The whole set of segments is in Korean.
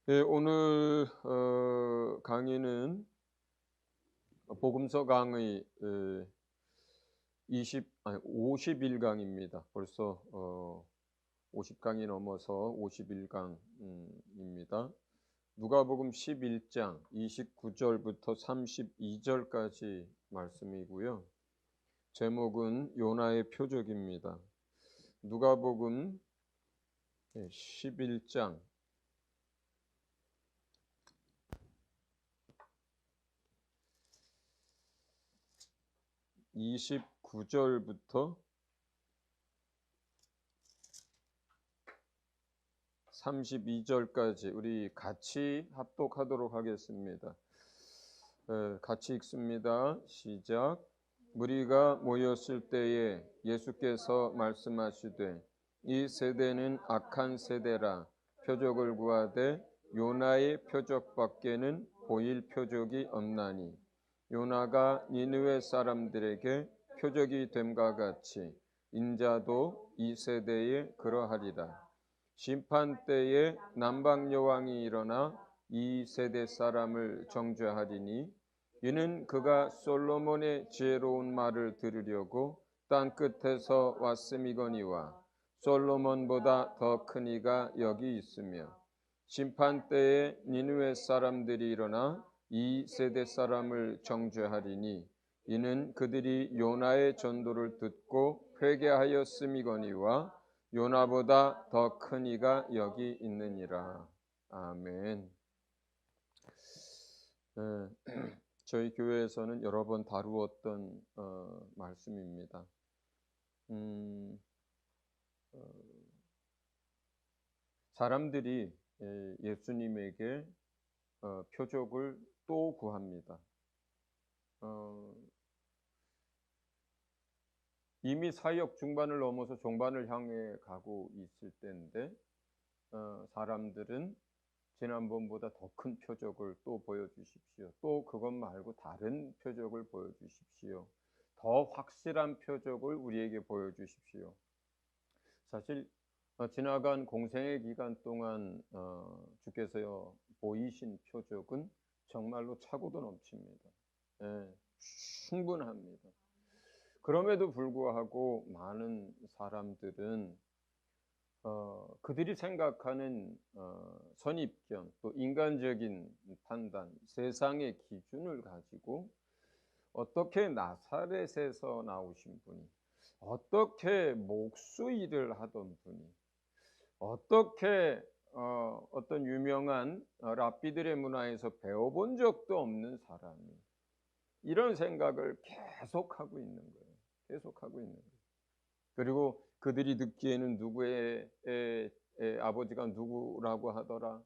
네, 오늘 강의는 복음서 강의 51강입니다. 벌써 50강이 넘어서 51강입니다. 누가복음 11장 29절부터 32절까지 말씀이고요. 제목은 요나의 표적입니다. 누가복음 11장 29절부터 32절까지 우리 같이 합독하도록 하겠습니다. 같이 읽습니다. 시작. 무리가 모였을 때에 예수께서 말씀하시되 이 세대는 악한 세대라 표적을 구하되 요나의 표적밖에는 보일 표적이 없나니 요나가 니느웨 사람들에게 표적이 됨과 같이 인자도 이 세대에 그러하리라. 심판 때에 남방 여왕이 일어나 이 세대 사람을 정죄하리니 이는 그가 솔로몬의 지혜로운 말을 들으려고 땅 끝에서 왔음이거니와 솔로몬보다 더 큰 이가 여기 있으며 심판 때에 니느웨 사람들이 일어나 이 세대 사람을 정죄하리니 이는 그들이 요나의 전도를 듣고 회개하였음이거니와 요나보다 더 큰 이가 여기 있느니라. 아멘. 저희 교회에서는 여러 번 다루었던 말씀입니다. 사람들이 예수님에게 표적을 또 구합니다. 이미 사역 중반을 넘어서 종반을 향해 가고 있을 때인데 사람들은 지난번보다 더 큰 표적을 또 보여주십시오. 또 그것 말고 다른 표적을 보여주십시오. 더 확실한 표적을 우리에게 보여주십시오. 사실 지나간 공생의 기간 동안 주께서 보이신 표적은 정말로 차고도 넘칩니다. 충분합니다. 그럼에도 불구하고 많은 사람들은 그들이 생각하는 선입견 또 인간적인 판단, 세상의 기준을 가지고 어떻게 나사렛에서 나오신 분이, 어떻게 목수 일을 하던 분이, 어떻게 어떤 유명한 랍비들의 문화에서 배워본 적도 없는 사람이 이런 생각을 계속하고 있는 거예요. 계속하고 있는 거예요. 그리고 그들이 듣기에는 누구의 아버지가 누구라고 하더라.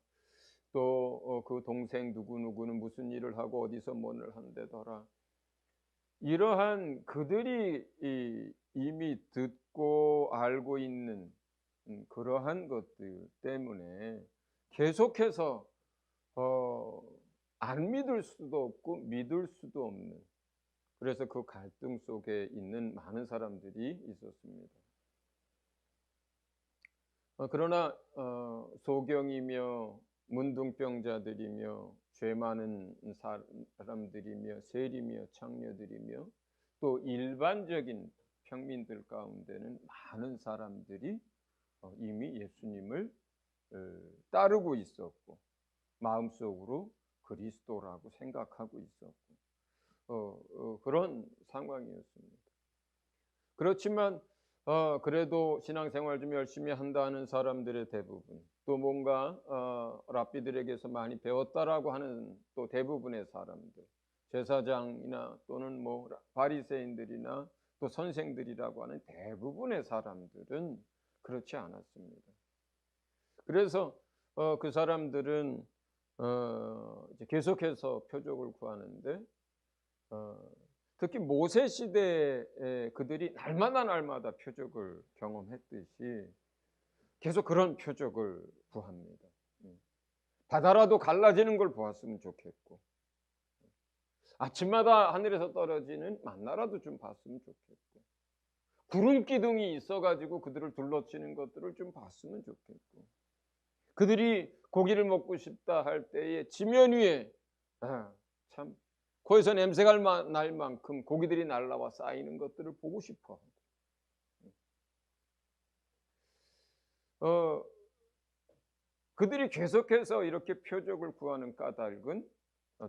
또 그 동생 누구누구는 무슨 일을 하고 어디서 뭔을 한대더라. 이러한 그들이 이미 듣고 알고 있는 그러한 것들 때문에 계속해서 안 믿을 수도 없고 믿을 수도 없는, 그래서 그 갈등 속에 있는 많은 사람들이 있었습니다. 그러나 소경이며 문둥병자들이며 죄 많은 사람들이며 세리며 창녀들이며 또 일반적인 평민들 가운데는 많은 사람들이 이미 예수님을 따르고 있었고 마음속으로 그리스도라고 생각하고 있었고 그런 상황이었습니다. 그렇지만 그래도 신앙생활 좀 열심히 한다는 사람들의 대부분, 또 뭔가 랍비들에게서 많이 배웠다라고 하는 또 대부분의 사람들, 제사장이나 또는 뭐 바리새인들이나 또 선생들이라고 하는 대부분의 사람들은 그렇지 않았습니다. 그래서 그 사람들은 이제 계속해서 표적을 구하는데 특히 모세 시대에 그들이 날마다 표적을 경험했듯이 계속 그런 표적을 구합니다. 바다라도 갈라지는 걸 보았으면 좋겠고, 아침마다 하늘에서 떨어지는 만나라도 좀 봤으면 좋겠고, 구름 기둥이 있어가지고 그들을 둘러치는 것들을 좀 봤으면 좋겠고, 그들이 고기를 먹고 싶다 할 때에 지면 위에 참 거기서 냄새가 날 만큼 고기들이 날라와 쌓이는 것들을 보고 싶어. 그들이 계속해서 이렇게 표적을 구하는 까닭은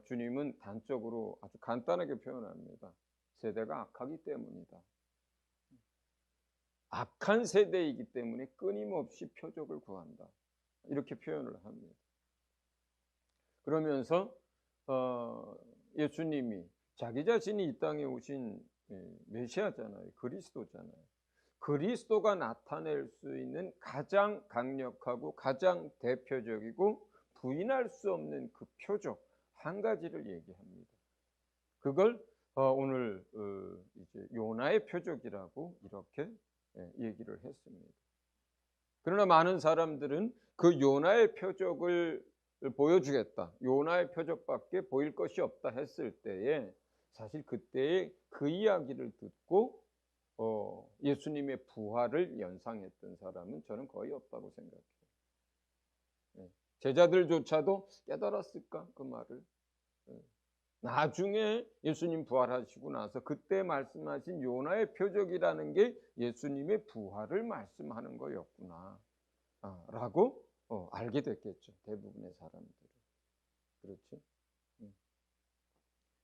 주님은 단적으로 아주 간단하게 표현합니다. 세대가 악하기 때문이다. 악한 세대이기 때문에 끊임없이 표적을 구한다. 이렇게 표현을 합니다. 그러면서 예수님이 자기 자신이 이 땅에 오신 메시아잖아요. 그리스도잖아요. 그리스도가 나타낼 수 있는 가장 강력하고 가장 대표적이고 부인할 수 없는 그 표적 한 가지를 얘기합니다. 그걸 오늘 이제 요나의 표적이라고 이렇게 얘기를 했습니다. 그러나 많은 사람들은 그 요나의 표적을 보여주겠다, 요나의 표적밖에 보일 것이 없다 했을 때에 사실 그때의 그 이야기를 듣고 예수님의 부활을 연상했던 사람은 저는 거의 없다고 생각해요. 제자들조차도 깨달았을까 그 말을. 나중에 예수님 부활하시고 나서 그때 말씀하신 요나의 표적이라는 게 예수님의 부활을 말씀하는 거였구나 라고 알게 됐겠죠. 대부분의 사람들은. 그렇죠.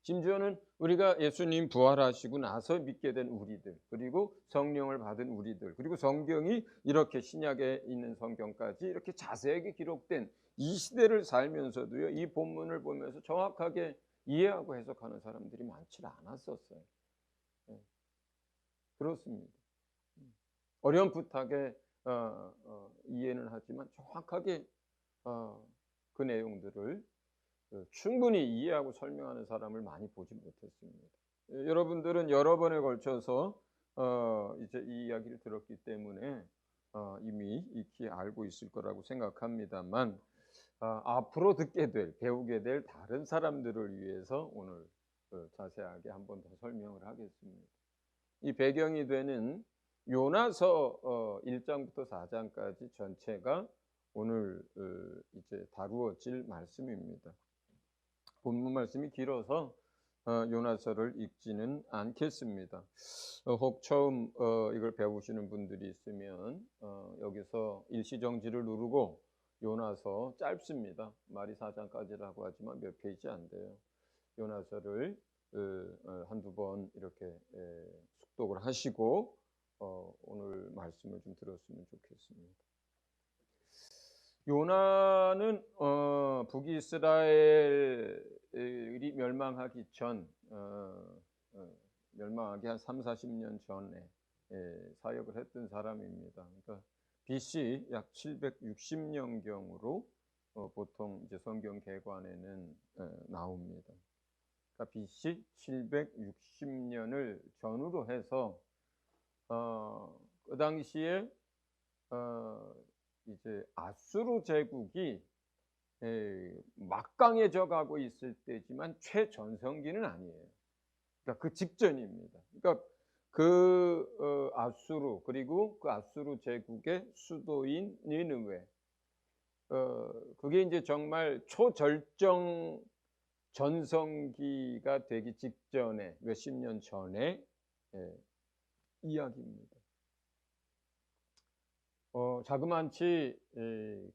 심지어는 우리가 예수님 부활하시고 나서 믿게 된 우리들, 그리고 성령을 받은 우리들, 그리고 성경이 이렇게 신약에 있는 성경까지 이렇게 자세하게 기록된 이 시대를 살면서도요, 이 본문을 보면서 정확하게 이해하고 해석하는 사람들이 많지 않았었어요. 그렇습니다. 어렴풋하게 이해는 하지만 정확하게 그 내용들을 충분히 이해하고 설명하는 사람을 많이 보지 못했습니다. 여러분들은 여러 번에 걸쳐서 이제 이 이야기를 들었기 때문에 이미 익히 알고 있을 거라고 생각합니다만 앞으로 듣게 될, 배우게 될 다른 사람들을 위해서 오늘 자세하게 한 번 더 설명을 하겠습니다. 이 배경이 되는 요나서 1장부터 4장까지 전체가 오늘 이제 다루어질 말씀입니다. 본문 말씀이 길어서 요나서를 읽지는 않겠습니다. 혹 처음 이걸 배우시는 분들이 있으면 여기서 일시정지를 누르고 요나서 짧습니다. 말이 4장까지라고 하지만 몇 페이지 안 돼요. 요나서를 한두 번 이렇게 숙독을 하시고 오늘 말씀을 좀 들었으면 좋겠습니다. 요나는 북이스라엘이 멸망하기 전 멸망하기 한 30-40년 전에 사역을 했던 사람입니다. 그러니까 BC 약 760년경으로 보통 이제 성경 개관에는 나옵니다. 그러니까 BC 760년을 전후로 해서 그 당시에 이제 아수르 제국이 막강해져 가고 있을 때지만 최전성기는 아니에요. 그러니까 그 직전입니다. 그러니까 그 아수르, 그리고 그 아수르 제국의 수도인 니느웨, 그게 이제 정말 초절정 전성기가 되기 직전에 몇십 년 전에 이야기입니다. 자그만치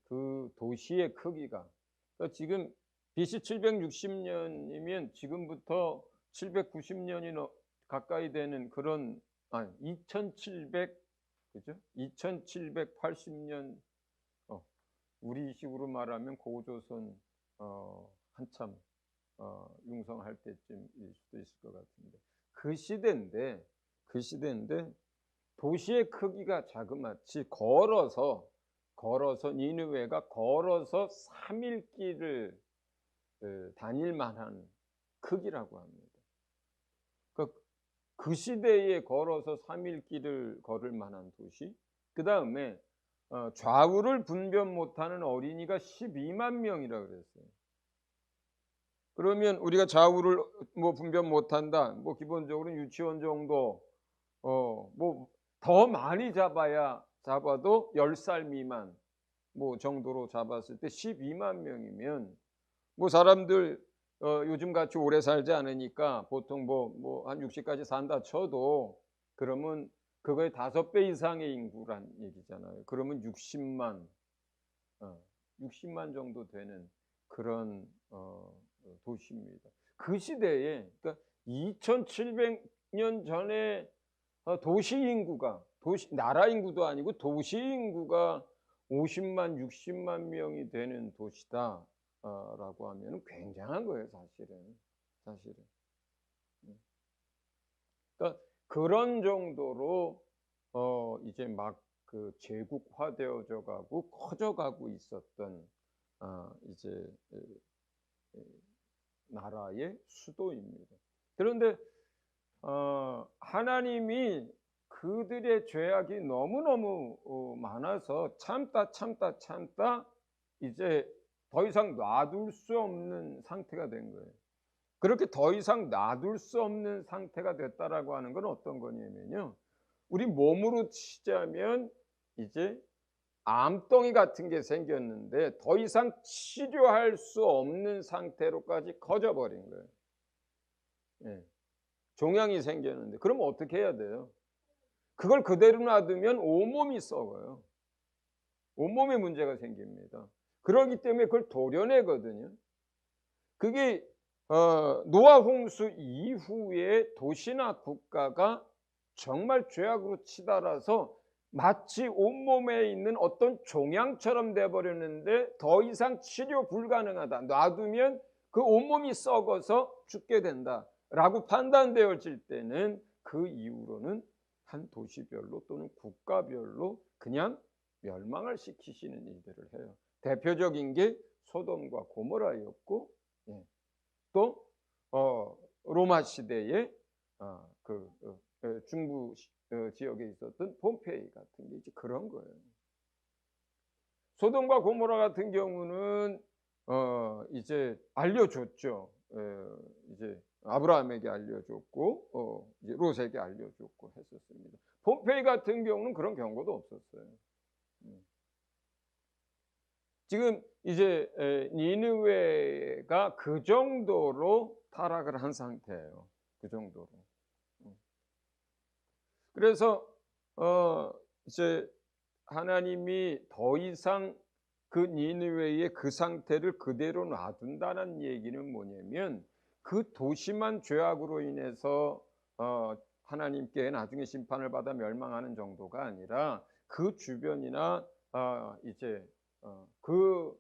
그 도시의 크기가 지금 BC 760년이면 지금부터 790년이 가까이 되는 그런 2700 그죠? 2780년 우리식으로 말하면 고조선 한참 융성할 때쯤일 수도 있을 것 같은데 그 시대인데 도시의 크기가 자그마치 걸어서 니느웨가 걸어서 3일 길을 다닐 만한 크기라고 합니다. 그 시대에 걸어서 3일 길을 걸을 만한 도시, 그 다음에 좌우를 분辨 못하는 어린이가 12만 명이라 그랬어요. 그러면 우리가 좌우를 뭐 분辨 못한다, 뭐 기본적으로 유치원 정도, 뭐 더 많이 잡아도 10살 미만, 뭐 정도로 잡았을 때 12만 명이면 뭐 사람들 요즘 같이 오래 살지 않으니까 보통 뭐 한 60까지 산다 쳐도 그러면 그거의 5배 이상의 인구란 얘기잖아요. 그러면 60만 60만 정도 되는 그런 도시입니다. 그 시대에 그러니까 2,700년 전에 도시 인구가 나라 인구도 아니고 도시 인구가 50만 60만 명이 되는 도시다. 라고 하면 굉장한 거예요, 사실은. 그러니까 그런 정도로 이제 막 그 제국화되어져 가고 커져가고 있었던 이제 나라의 수도입니다. 그런데 하나님이 그들의 죄악이 너무너무 많아서 참다 이제 더 이상 놔둘 수 없는 상태가 된 거예요. 그렇게 더 이상 놔둘 수 없는 상태가 됐다라고 하는 건 어떤 거냐면요. 우리 몸으로 치자면 이제 암덩이 같은 게 생겼는데 더 이상 치료할 수 없는 상태로까지 커져버린 거예요. 예. 종양이 생겼는데 그럼 어떻게 해야 돼요? 그걸 그대로 놔두면 온몸이 썩어요. 온몸에 문제가 생깁니다. 그렇기 때문에 그걸 도려내거든요. 그게 노아 홍수 이후에 도시나 국가가 정말 죄악으로 치달아서 마치 온몸에 있는 어떤 종양처럼 돼버렸는데 더 이상 치료 불가능하다. 놔두면 그 온몸이 썩어서 죽게 된다라고 판단되어질 때는 그 이후로는 한 도시별로 또는 국가별로 그냥 멸망을 시키시는 일들을 해요. 대표적인 게 소돔과 고모라였고 또 로마 시대에 중부 지역에 있었던 폼페이 같은 게 이제 그런 거예요. 소돔과 고모라 같은 경우는 이제 알려줬죠. 이제 아브라함에게 알려줬고 이제 롯에게 알려줬고 했었습니다. 폼페이 같은 경우는 그런 경고도 없었어요. 지금 이제 니느웨가 그 정도로 타락을 한 상태예요. 그 정도로. 그래서 이제 하나님이 더 이상 그 니느웨의 그 상태를 그대로 놔둔다는 얘기는 뭐냐면 그 도시만 죄악으로 인해서 하나님께 나중에 심판을 받아 멸망하는 정도가 아니라 그 주변이나 이제 그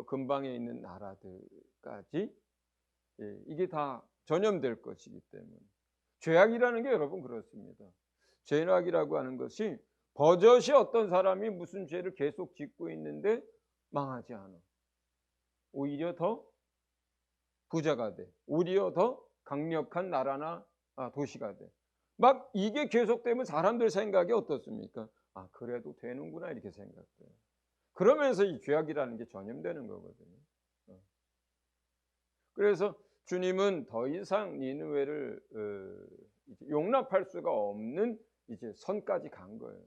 근방에 있는 나라들까지 이게 다 전염될 것이기 때문에 죄악이라는 게 여러분 그렇습니다. 죄악이라고 하는 것이 버젓이 어떤 사람이 무슨 죄를 계속 짓고 있는데 망하지 않아. 오히려 더 부자가 돼. 오히려 더 강력한 나라나 도시가 돼. 막 이게 계속되면 사람들 생각이 어떻습니까? 그래도 되는구나 이렇게 생각돼요. 그러면서 이 죄악이라는 게 전염되는 거거든요. 그래서 주님은 더 이상 니느웨를 용납할 수가 없는 이제 선까지 간 거예요.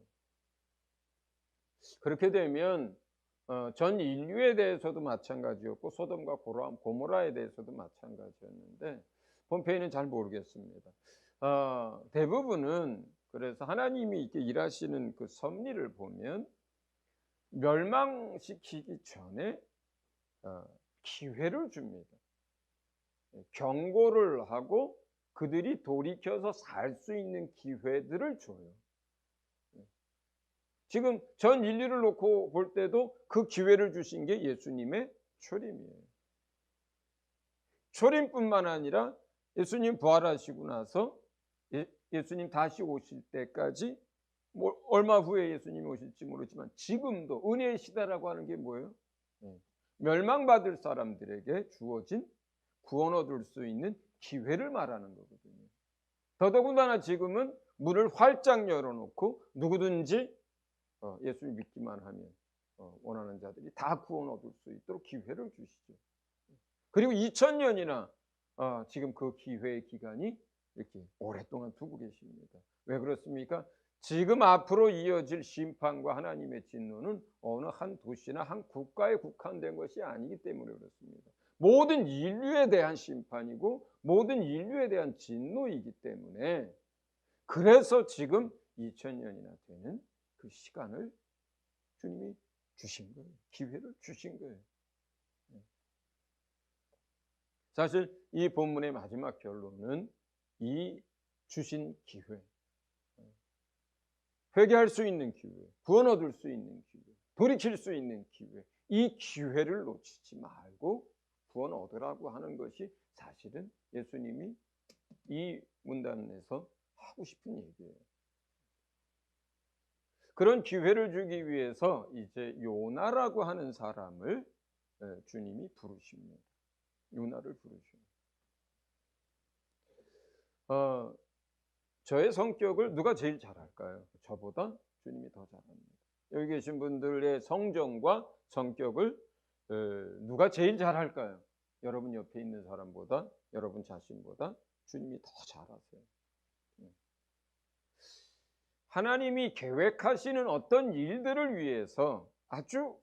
그렇게 되면 전 인류에 대해서도 마찬가지였고 소돔과 고모라에 대해서도 마찬가지였는데 폼페이는 잘 모르겠습니다. 대부분은 그래서 하나님이 이렇게 일하시는 그 섭리를 보면 멸망시키기 전에 기회를 줍니다. 경고를 하고 그들이 돌이켜서 살 수 있는 기회들을 줘요. 지금 전 인류를 놓고 볼 때도 그 기회를 주신 게 예수님의 초림이에요. 초림뿐만 아니라 예수님 부활하시고 나서 예수님 다시 오실 때까지 뭐 얼마 후에 예수님이 오실지 모르지만 지금도 은혜의 시대라고 하는 게 뭐예요? 멸망받을 사람들에게 주어진 구원 얻을 수 있는 기회를 말하는 거거든요. 더더군다나 지금은 문을 활짝 열어놓고 누구든지 예수를 믿기만 하면 원하는 자들이 다 구원 얻을 수 있도록 기회를 주시죠. 그리고 2000년이나 지금 그 기회의 기간이 이렇게 오랫동안 두고 계십니다. 왜 그렇습니까? 지금 앞으로 이어질 심판과 하나님의 진노는 어느 한 도시나 한 국가에 국한된 것이 아니기 때문에 그렇습니다. 모든 인류에 대한 심판이고 모든 인류에 대한 진노이기 때문에, 그래서 지금 2000년이나 되는 그 시간을 주님이 주신 거예요. 기회를 주신 거예요. 사실 이 본문의 마지막 결론은 이 주신 기회, 회개할 수 있는 기회, 구원 얻을 수 있는 기회, 돌이킬 수 있는 기회, 이 기회를 놓치지 말고 구원 얻으라고 하는 것이 사실은 예수님이 이 문단에서 하고 싶은 얘기예요. 그런 기회를 주기 위해서 이제 요나라고 하는 사람을 주님이 부르십니다. 요나를 부르십니다. 저의 성격을 누가 제일 잘할까요? 저보다 주님이 더 잘합니다. 여기 계신 분들의 성정과 성격을 누가 제일 잘할까요? 여러분 옆에 있는 사람보다, 여러분 자신보다 주님이 더 잘하세요. 하나님이 계획하시는 어떤 일들을 위해서 아주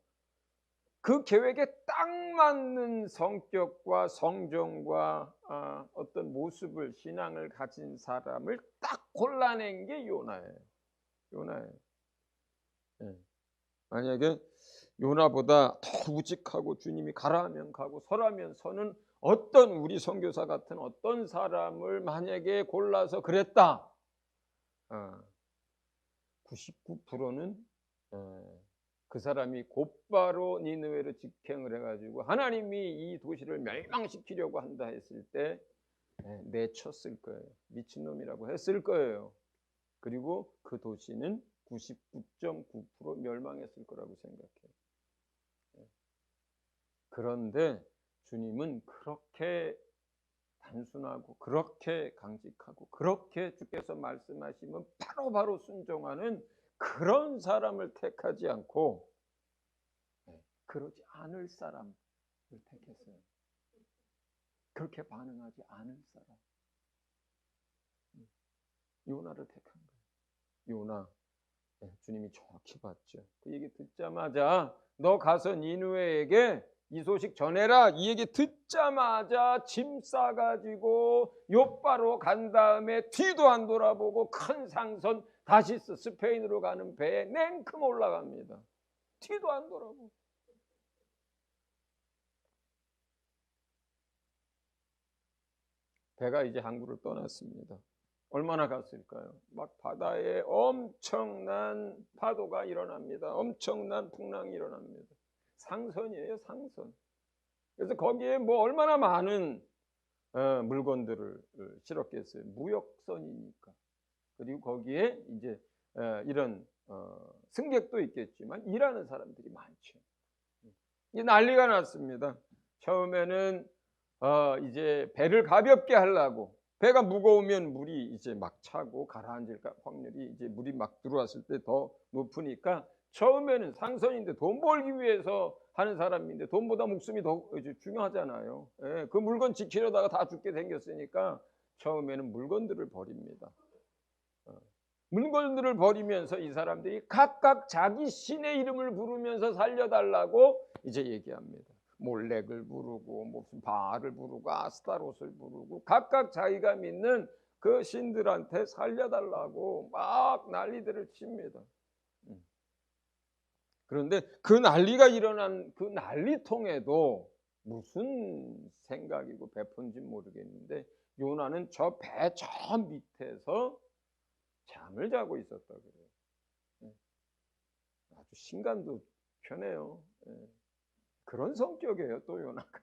그 계획에 딱 맞는 성격과 성정과 어떤 모습을, 신앙을 가진 사람을 딱 골라낸 게 요나예요. 요나예요. 네. 만약에 요나보다 더 우직하고 주님이 가라 하면 가고 서라면 서는 어떤 우리 선교사 같은 어떤 사람을 만약에 골라서 그랬다, 99%는 그 사람이 곧바로 니느웨로 직행을 해가지고 하나님이 이 도시를 멸망시키려고 한다 했을 때 내쳤을 거예요. 미친놈이라고 했을 거예요. 그리고 그 도시는 99.9% 멸망했을 거라고 생각해요. 그런데 주님은 그렇게 단순하고 그렇게 강직하고 그렇게 주께서 말씀하시면 바로바로 순종하는 그런 사람을 택하지 않고 그러지 않을 사람을 택했어요. 그렇게 반응하지 않을 사람, 요나를 택한 거예요. 요나, 주님이 정확히 봤죠. 그 얘기 듣자마자 너 가서 니느웨에게 이 소식 전해라, 이 얘기 듣자마자 짐 싸가지고 요바로 간 다음에 뒤도 안 돌아보고 큰 상선 다시스 스페인으로 가는 배에 냉큼 올라갑니다. 뒤도 안 돌아보고. 배가 이제 항구를 떠났습니다. 얼마나 갔을까요? 막 바다에 엄청난 파도가 일어납니다. 엄청난 풍랑이 일어납니다. 상선이에요, 상선. 그래서 거기에 뭐 얼마나 많은 물건들을 실었겠어요. 무역선이니까. 그리고 거기에 이제 이런 승객도 있겠지만 일하는 사람들이 많죠. 이제 난리가 났습니다. 처음에는 이제 배를 가볍게 하려고, 배가 무거우면 물이 이제 막 차고 가라앉을 확률이, 이제 물이 막 들어왔을 때 더 높으니까 처음에는 상선인데 돈 벌기 위해서 하는 사람인데 돈보다 목숨이 더 중요하잖아요. 그 물건 지키려다가 다 죽게 생겼으니까 처음에는 물건들을 버립니다. 물건들을 버리면서 이 사람들이 각각 자기 신의 이름을 부르면서 살려달라고 이제 얘기합니다. 몰렉을 부르고 무슨 바알을 부르고 아스타롯을 부르고 각각 자기가 믿는 그 신들한테 살려달라고 막 난리들을 칩니다. 그런데 그 난리가 일어난 그 난리통에도 무슨 생각이고 베푼지 모르겠는데 요나는 저 배 저 밑에서 잠을 자고 있었다 그래요. 아주 신간도 편해요. 그런 성격이에요, 또 요나가.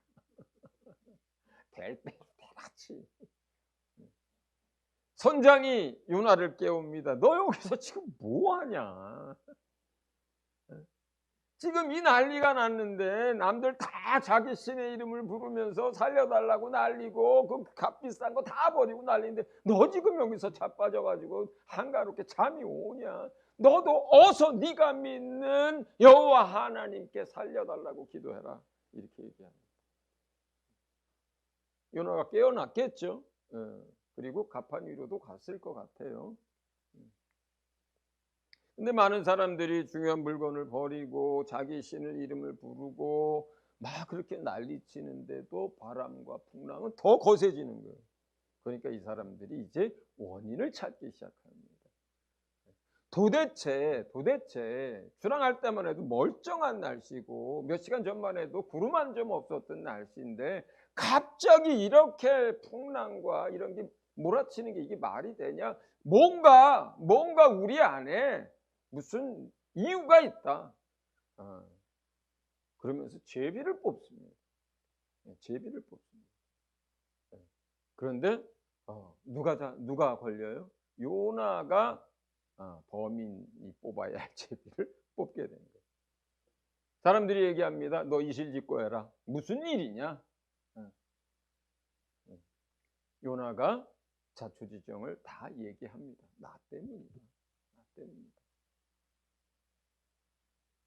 대같이. 선장이 요나를 깨웁니다. 너 여기서 지금 뭐 하냐? 지금 이 난리가 났는데 남들 다 자기 신의 이름을 부르면서 살려달라고 난리고 그 값비싼 거 다 버리고 난리인데 너 지금 여기서 자빠져가지고 한가롭게 잠이 오냐? 너도 어서 네가 믿는 여호와 하나님께 살려달라고 기도해라, 이렇게 얘기합니다. 요나가 깨어났겠죠. 그리고 가판 위로도 갔을 것 같아요. 근데 많은 사람들이 중요한 물건을 버리고 자기 신을 이름을 부르고 막 그렇게 난리치는데도 바람과 풍랑은 더 거세지는 거예요. 그러니까 이 사람들이 이제 원인을 찾기 시작합니다. 도대체 출항할 때만 해도 멀쩡한 날씨고 몇 시간 전만 해도 구름 한 점 없었던 날씨인데 갑자기 이렇게 풍랑과 이런 게 몰아치는 게 이게 말이 되냐? 뭔가 우리 안에 무슨 이유가 있다. 그러면서 제비를 뽑습니다. 제비를 뽑습니다. 그런데 누가 걸려요? 요나가 범인이 뽑아야 할 제비를 뽑게 된 거예요. 사람들이 얘기합니다. 너 이실직고 해라. 무슨 일이냐? 요나가 자초지종을 다 얘기합니다. 나 때문이다. 나 때문이다.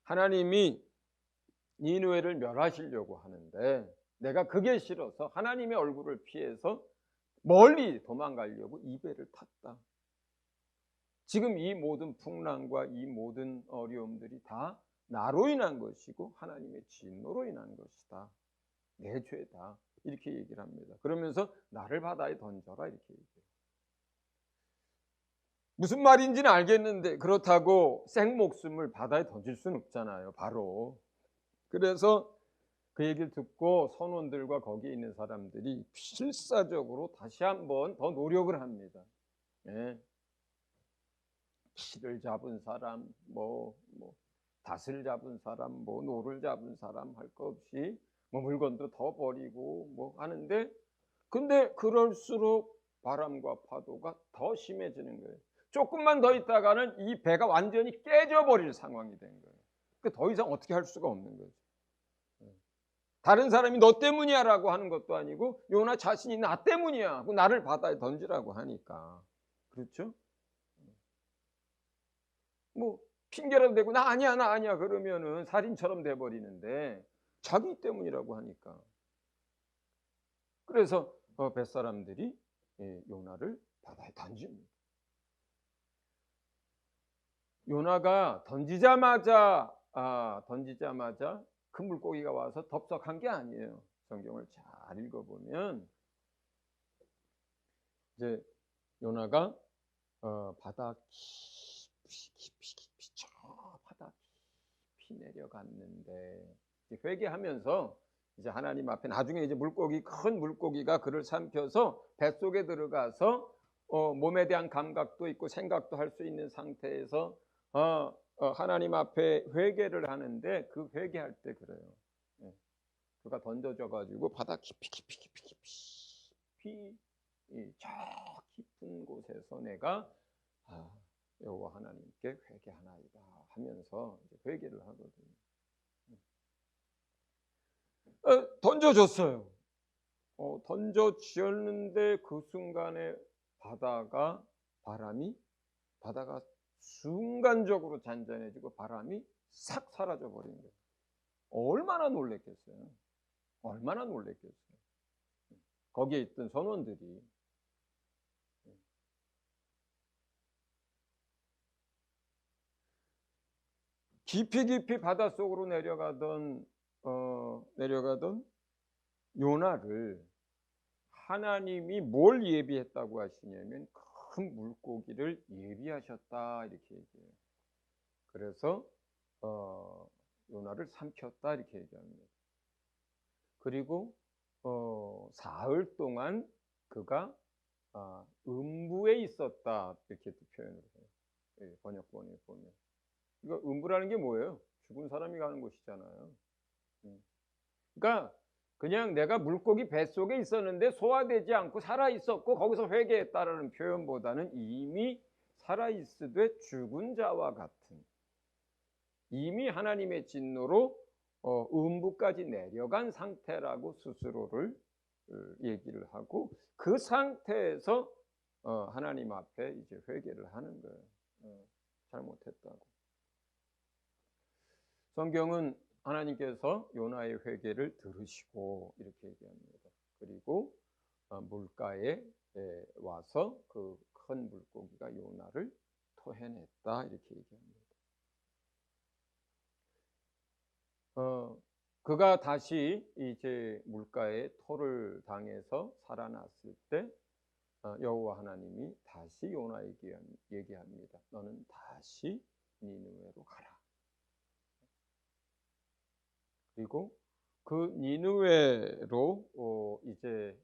하나님이 니느웨를 멸하시려고 하는데 내가 그게 싫어서 하나님의 얼굴을 피해서 멀리 도망가려고 이 배를 탔다. 지금 이 모든 풍랑과 이 모든 어려움들이 다 나로 인한 것이고 하나님의 진노로 인한 것이다. 내 죄다. 이렇게 얘기를 합니다. 그러면서 나를 바다에 던져라 이렇게 얘기해요. 무슨 말인지는 알겠는데 그렇다고 생목숨을 바다에 던질 수는 없잖아요. 바로. 그래서 그 얘기를 듣고 선원들과 거기에 있는 사람들이 필사적으로 다시 한번 더 노력을 합니다. 예. 실을 잡은 사람, 닷을 잡은 사람, 노를 잡은 사람 할 거 없이 물건도 더 버리고 하는데 근데 그럴수록 바람과 파도가 더 심해지는 거예요. 조금만 더 있다가는 이 배가 완전히 깨져버릴 상황이 된 거예요. 그러니까 더 이상 어떻게 할 수가 없는 거죠. 다른 사람이 너 때문이야 라고 하는 것도 아니고 요나 자신이 나 때문이야 하고 나를 바다에 던지라고 하니까. 그렇죠? 핑계라도 대고 나 아니야 그러면은 살인처럼 돼버리는데 자기 때문이라고 하니까. 그래서 뱃사람들이 요나를 바다에 던집니다. 요나가 던지자마자 큰 물고기가 와서 덥석한 게 아니에요. 성경을 잘 읽어보면 이제 요나가 바다 깊이 저 바다 깊이 내려갔는데 회개하면서 이제 하나님 앞에 나중에 이제 큰 물고기가 그를 삼켜서 뱃속에 들어가서 몸에 대한 감각도 있고 생각도 할 수 있는 상태에서 하나님 앞에 회개를 하는데 그 회개할 때 그래요. 그가 던져져 가지고 바다 깊이 저 깊은 곳에서 내가 여호와 하나님께 회개하나이다 하면서 이제 회개를 하거든요. 던져줬어요. 던져지었는데 그 순간에 바다가 순간적으로 잔잔해지고 바람이 싹 사라져 버린 거예요. 얼마나 놀랬겠어요. 얼마나 놀랬겠어요. 거기에 있던 선원들이. 깊이 바닷속으로 내려가던 요나를 하나님이 뭘 예비했다고 하시냐면 큰 물고기를 예비하셨다 이렇게 얘기해요. 그래서 요나를 삼켰다 이렇게 얘기합니다. 그리고 사흘 동안 그가 음부에 있었다 이렇게 표현을 해요. 번역본에 보면. 이거 음부라는 게 뭐예요? 죽은 사람이 가는 곳이잖아요. 그러니까 그냥 내가 물고기 뱃속에 있었는데 소화되지 않고 살아있었고 거기서 회개했다라는 표현보다는 이미 살아있으되 죽은 자와 같은, 이미 하나님의 진노로 음부까지 내려간 상태라고 스스로를 얘기를 하고 그 상태에서 하나님 앞에 이제 회개를 하는 거예요. 잘못했다고. 성경은 하나님께서 요나의 회개를 들으시고 이렇게 얘기합니다. 그리고 물가에 와서 그 큰 물고기가 요나를 토해냈다 이렇게 얘기합니다. 그가 다시 이제 물가에 토를 당해서 살아났을 때 여호와 하나님이 다시 요나에게 얘기합니다. 너는 다시 니느웨로 가라. 그리고 그 니느웨로 이제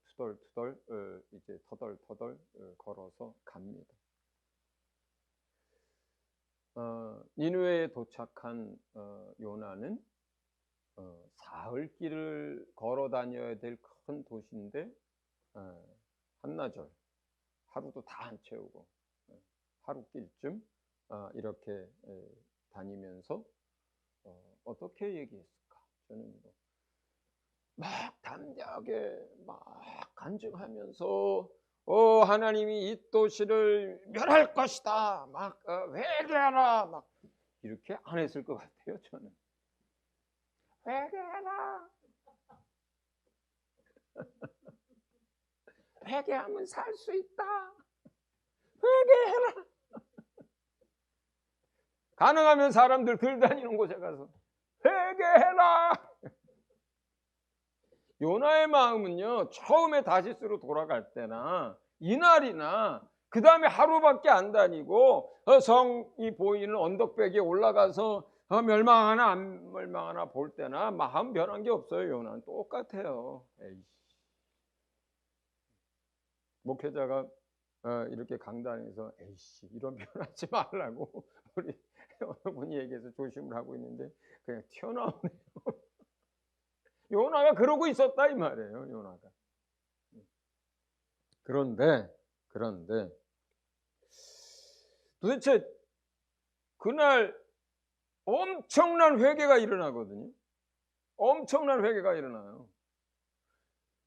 투덜투덜 이제 터덜터덜 걸어서 갑니다. 니느웨에 도착한 요나는 사흘 길을 걸어 다녀야 될 큰 도시인데 한나절 하루도 다 안 채우고 하루 길쯤 이렇게 다니면서 어떻게 얘기했을까? 저는 막 담대하게 막 간증하면서 하나님이 이 도시를 멸할 것이다. 막 회개하라. 막 이렇게 안 했을 것 같아요. 저는 회개하라. 회개하면 살 수 있다. 회개해라. 가능하면 사람들 들다니는 곳에 가서 회개해라. 요나의 마음은요, 처음에 다시스로 돌아갈 때나 이날이나 그 다음에 하루밖에 안 다니고 성이 보이는 언덕배기에 올라가서 멸망하나 안 멸망하나 볼 때나 마음 변한 게 없어요. 요나는 똑같아요. 에이씨. 목회자가 이렇게 강단에서 에이씨 이런 변하지 말라고 우리 어느 분이 얘기해서 조심을 하고 있는데 그냥 튀어나오네요. 요나가 그러고 있었다 이 말이에요. 요나가. 그런데 도대체 그날 엄청난 회개가 일어나거든요. 엄청난 회개가 일어나요.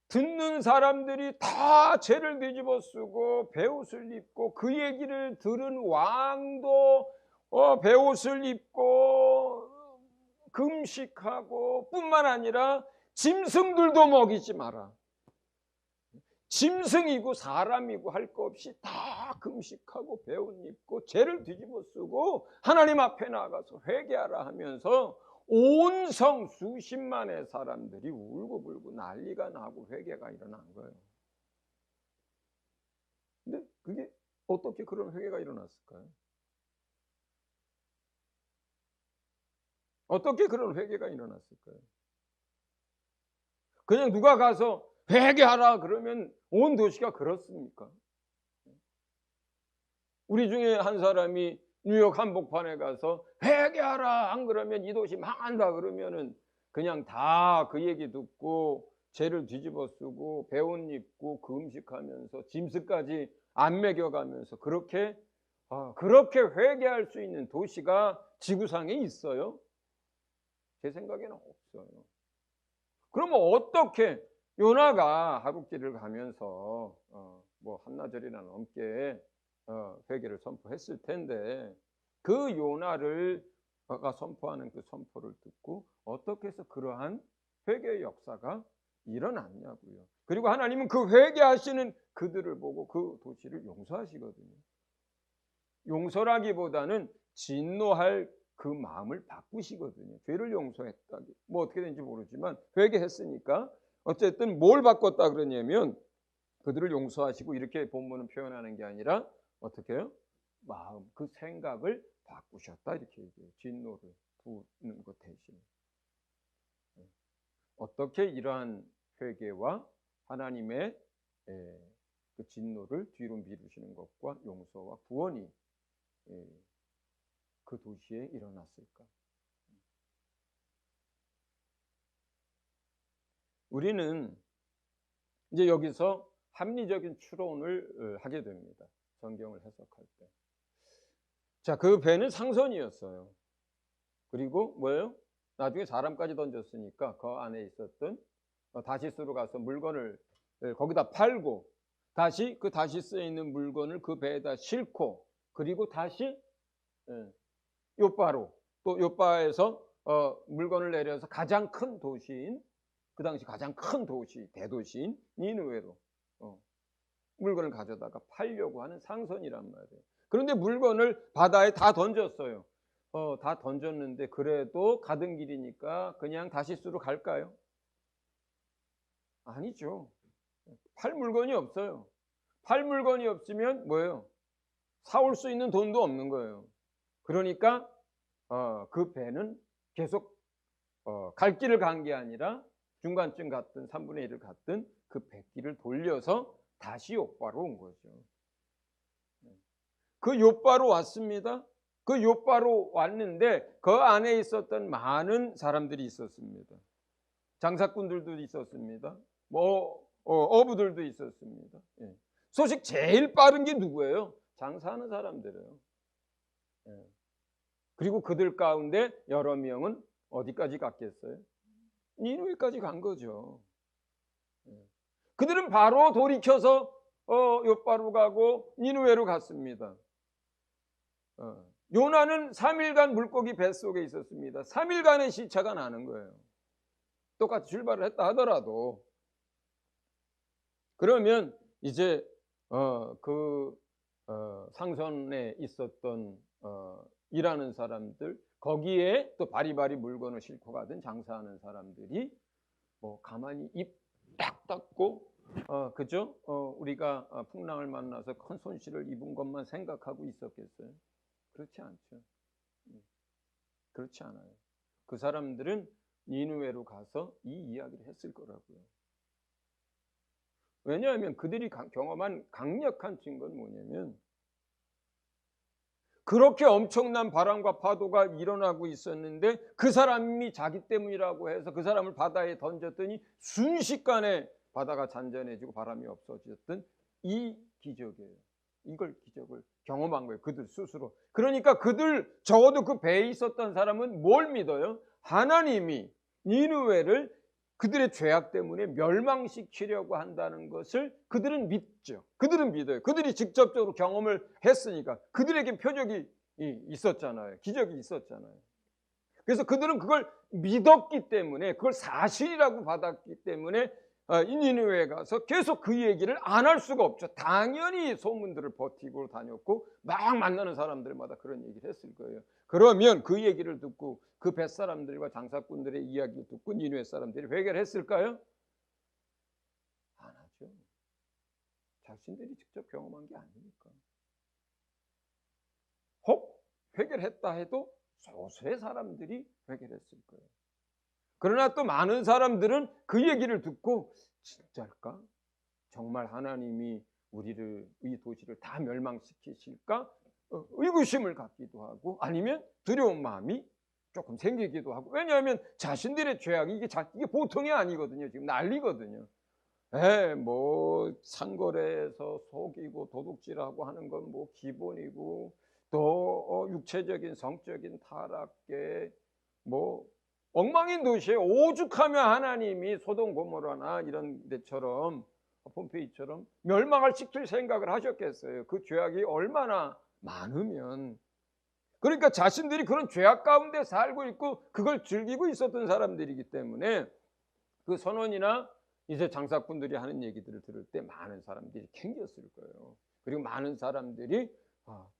듣는 사람들이 다 죄를 뒤집어 쓰고 베옷을 입고 그 얘기를 들은 왕도 베옷을 입고 금식하고 뿐만 아니라 짐승들도 먹이지 마라. 짐승이고 사람이고 할 것 없이 다 금식하고 베옷 입고 죄를 뒤집어 쓰고 하나님 앞에 나가서 회개하라 하면서 온 성 수십만의 사람들이 울고불고 난리가 나고 회개가 일어난 거예요. 근데 그게 어떻게 그런 회개가 일어났을까요? 어떻게 그런 회개가 일어났을까요? 그냥 누가 가서 회개하라 그러면 온 도시가 그렇습니까? 우리 중에 한 사람이 뉴욕 한복판에 가서 회개하라 안 그러면 이 도시 망한다 그러면은 그냥 다 그 얘기 듣고 죄를 뒤집어 쓰고 베옷 입고 금식하면서 짐승까지 안 먹여가면서 그렇게 회개할 수 있는 도시가 지구상에 있어요? 제 생각에는 없어요. 그러면 어떻게 요나가 하룻길을 가면서 뭐 한나절이나 넘게 회개를 선포했을 텐데 그 요나를 선포하는 그 선포를 듣고 어떻게 해서 그러한 회개의 역사가 일어났냐고요. 그리고 하나님은 그 회개하시는 그들을 보고 그 도시를 용서하시거든요. 용서라기보다는 진노할 그 마음을 바꾸시거든요. 죄를 용서했다. 뭐 어떻게 된지 모르지만 회개했으니까 어쨌든 뭘 바꿨다 그러냐면 그들을 용서하시고 이렇게 본문은 표현하는 게 아니라 어떻게 해요? 마음, 그 생각을 바꾸셨다 이렇게 얘기해요. 진노를 부는 것 대신. 어떻게 이러한 회개와 하나님의 그 진노를 뒤로 미루시는 것과 용서와 구원이 그 도시에 일어났을까? 우리는 이제 여기서 합리적인 추론을 하게 됩니다. 성경을 해석할 때. 자, 그 배는 상선이었어요. 그리고 뭐예요? 나중에 사람까지 던졌으니까 그 안에 있었던 다시스로 가서 물건을 거기다 팔고 다시 그 다시스에 있는 물건을 그 배에다 싣고 그리고 다시 요바로 또 요바에서 물건을 내려서 가장 큰 도시인 그 당시 가장 큰 도시 대도시인 니느웨로 물건을 가져다가 팔려고 하는 상선이란 말이에요. 그런데 물건을 바다에 다 던졌어요. 다 던졌는데 그래도 가던 길이니까 그냥 다시스로 갈까요? 아니죠. 팔 물건이 없어요. 팔 물건이 없으면 뭐예요? 사올 수 있는 돈도 없는 거예요. 그러니까 그 배는 계속 갈 길을 간 게 아니라 중간쯤 갔든 3분의 1을 갔든 그 뱃길을 돌려서 다시 욥바로 온 거죠. 그 욥바로 왔습니다. 그 욥바로 왔는데 그 안에 있었던 많은 사람들이 있었습니다. 장사꾼들도 있었습니다. 어부들도 있었습니다. 예. 소식 제일 빠른 게 누구예요? 장사하는 사람들이에요. 예. 그리고 그들 가운데 여러 명은 어디까지 갔겠어요? 니누에까지 간 거죠. 예. 그들은 바로 돌이켜서 욥바로 가고 니누에로 갔습니다. 요나는 3일간 물고기 뱃속에 있었습니다. 3일간의 시차가 나는 거예요. 똑같이 출발을 했다 하더라도. 그러면 이제 상선에 있었던 일하는 사람들, 거기에 또 바리바리 물건을 싣고 가던 장사하는 사람들이 뭐 가만히 입 딱 닫고 그죠? 우리가 풍랑을 만나서 큰 손실을 입은 것만 생각하고 있었겠어요? 그렇지 않죠. 그렇지 않아요. 그 사람들은 니느웨로 가서 이 이야기를 했을 거라고요. 왜냐하면 그들이 경험한 강력한 증거는 뭐냐면 그렇게 엄청난 바람과 파도가 일어나고 있었는데 그 사람이 자기 때문이라고 해서 그 사람을 바다에 던졌더니 순식간에 바다가 잔잔해지고 바람이 없어졌던 이 기적이에요. 이걸 기적을 경험한 거예요. 그들 스스로. 그러니까 그들 적어도 그 배에 있었던 사람은 뭘 믿어요? 하나님이 니느웨를 그들의 죄악 때문에 멸망시키려고 한다는 것을 그들은 믿죠. 그들은 믿어요. 그들이 직접적으로 경험을 했으니까. 그들에게 표적이 있었잖아요. 기적이 있었잖아요. 그래서 그들은 그걸 믿었기 때문에, 그걸 사실이라고 받았기 때문에 니느웨에 가서 계속 그 얘기를 안 할 수가 없죠. 당연히 소문들을 버티고 다녔고 막 만나는 사람들마다 그런 얘기를 했을 거예요. 그러면 그 얘기를 듣고 그 뱃사람들과 장사꾼들의 이야기를 듣고 니느웨 사람들이 회개를 했을까요? 안 하죠. 자신들이 직접 경험한 게 아니니까. 혹 회개를 했다 해도 소수의 사람들이 회개를 했을 거예요. 그러나 또 많은 사람들은 그 얘기를 듣고 진짜일까? 정말 하나님이 이 도시를 다 멸망시키실까? 의구심을 갖기도 하고 아니면 두려운 마음이 조금 생기기도 하고. 왜냐하면 자신들의 죄악이 이게 보통이 아니거든요. 지금 난리거든요. 뭐 상거래에서 속이고 도둑질하고 하는 건 뭐 기본이고 또 육체적인 성적인 타락에 뭐 엉망인 도시에 오죽하면 하나님이 소돔 고모라나 이런 데처럼 폼페이처럼 멸망을 시킬 생각을 하셨겠어요. 그 죄악이 얼마나 많으면. 그러니까 자신들이 그런 죄악 가운데 살고 있고 그걸 즐기고 있었던 사람들이기 때문에 그 선원이나 이제 장사꾼들이 하는 얘기들을 들을 때 많은 사람들이 캥겼을 거예요. 그리고 많은 사람들이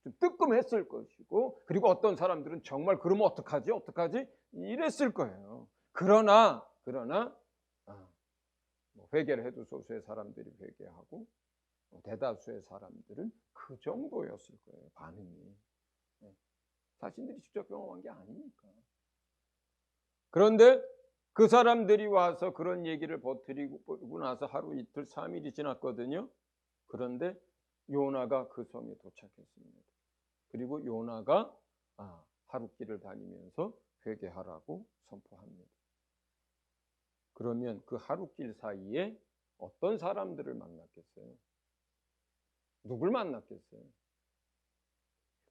좀 뜨끔했을 것이고, 그리고 어떤 사람들은 정말 그러면 어떡하지 이랬을 거예요. 그러나 회개를 해도 소수의 사람들이 회개하고 대다수의 사람들은 그 정도였을 거예요. 반응이. 자신들이 직접 경험한 게 아니니까. 그런데 그 사람들이 와서 그런 얘기를 버티고 나서 하루 이틀 3일이 지났거든요. 그런데 요나가 그 성에 도착했습니다. 그리고 요나가 하룻길을 다니면서 회개하라고 선포합니다. 그러면 그 하룻길 사이에 어떤 사람들을 만났겠어요? 누굴 만났겠어요?